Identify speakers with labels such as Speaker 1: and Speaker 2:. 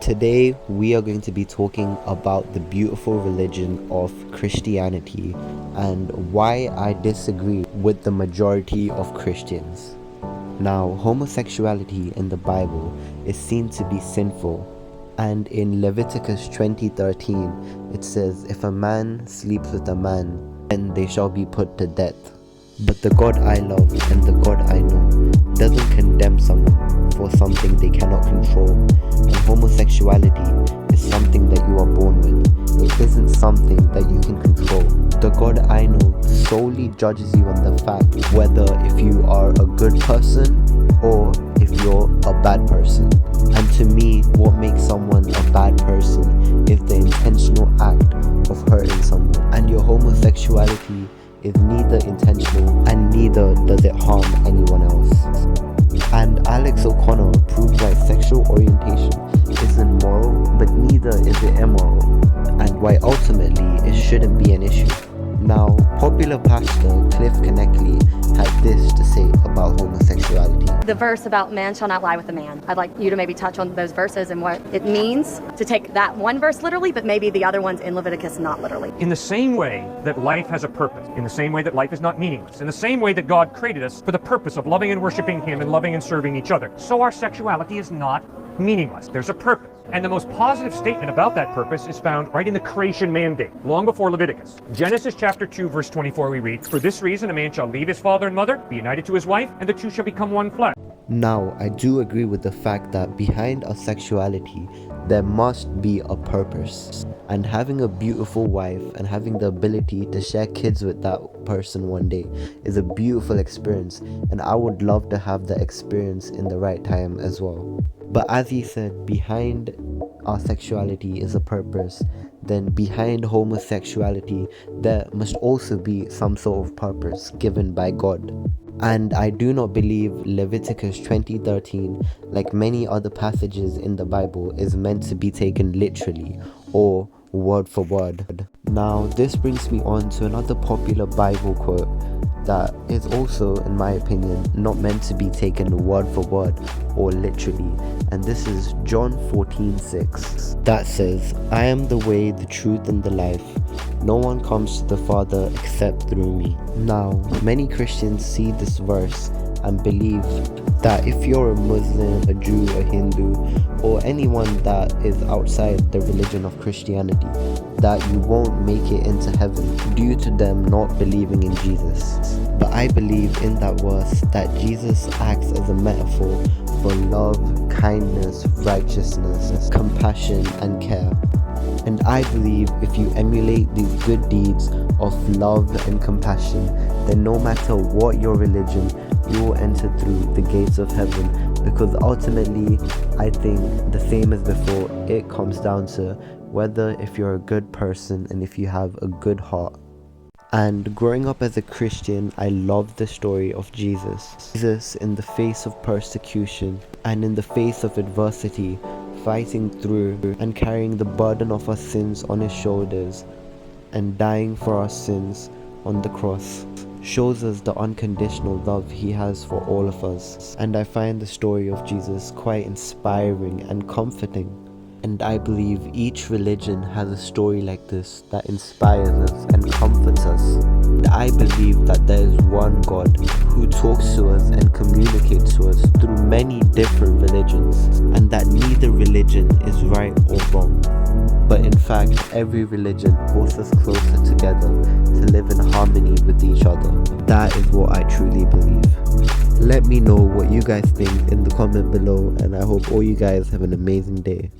Speaker 1: Today we are going to be talking about the beautiful religion of Christianity and why I disagree with the majority of Christians. Now, homosexuality in the Bible is seen to be sinful, and in Leviticus 20:13 it says, "If a man sleeps with a man, then they shall be put to death." But the God I love and the God I know doesn't condemn someone for something they cannot control. And homosexuality is something that you are born with. It isn't something that you can control. The God I know solely judges you on the fact whether if you are a good person or if you're a bad person. And to me, what makes someone a bad person is the intentional act of hurting someone. And your homosexuality is neither intentional and neither does it harm anyone else. And Alex O'Connor proved that sexual orientation isn't moral, but neither is it immoral, and why ultimately it shouldn't be an issue. Now, popular pastor Cliffe Knetchle had this to say about homosexuality.
Speaker 2: The verse about man shall not lie with a man. I'd like you to maybe touch on those verses and what it means to take that one verse literally, but maybe the other ones in Leviticus not literally.
Speaker 3: In the same way that life has a purpose, in the same way that life is not meaningless, in the same way that God created us for the purpose of loving and worshiping Him and loving and serving each other, so our sexuality is not meaningless. There's a purpose. And the most positive statement about that purpose is found right in the creation mandate, long before Leviticus. Genesis chapter 2, verse 24, we read, "For this reason a man shall leave his father and mother, be united to his wife, and the two shall become one flesh."
Speaker 1: Now, I do agree with the fact that behind our sexuality, there must be a purpose. And having a beautiful wife and having the ability to share kids with that person one day is a beautiful experience. And I would love to have that experience in the right time as well. But as he said, behind our sexuality is a purpose. Then behind homosexuality, there must also be some sort of purpose given by God. And I do not believe Leviticus 20:13, like many other passages in the Bible, is meant to be taken literally or word for word. Now, this brings me on to another popular Bible quote that is also, in my opinion, not meant to be taken word for word or literally, and this is John 14:6 that says, "I am the way, the truth, and the life. No one comes to the Father except through me." Now, many Christians see this verse and believe that if you're a Muslim, a Jew, a Hindu, or anyone that is outside the religion of Christianity, that you won't make it into heaven due to them not believing in Jesus. But I believe in that verse that Jesus acts as a metaphor for love, kindness, righteousness, compassion, and care. And I believe if you emulate these good deeds of love and compassion, then no matter what your religion, you will enter through the gates of heaven, because ultimately, I think the same as before, it comes down to whether if you're a good person and if you have a good heart. And growing up as a Christian, I love the story of Jesus. Jesus, in the face of persecution and in the face of adversity, fighting through and carrying the burden of our sins on his shoulders and dying for our sins on the cross, shows us the unconditional love he has for all of us. And I find the story of Jesus quite inspiring and comforting. And I believe each religion has a story like this that inspires us and comforts us. And I believe that there is one God who talks to us and communicates to us through many different religions, and that neither religion is right or wrong. But in fact, every religion pulls us closer together to live in harmony with each other. That is what I truly believe. Let me know what you guys think in the comment below, and I hope all you guys have an amazing day.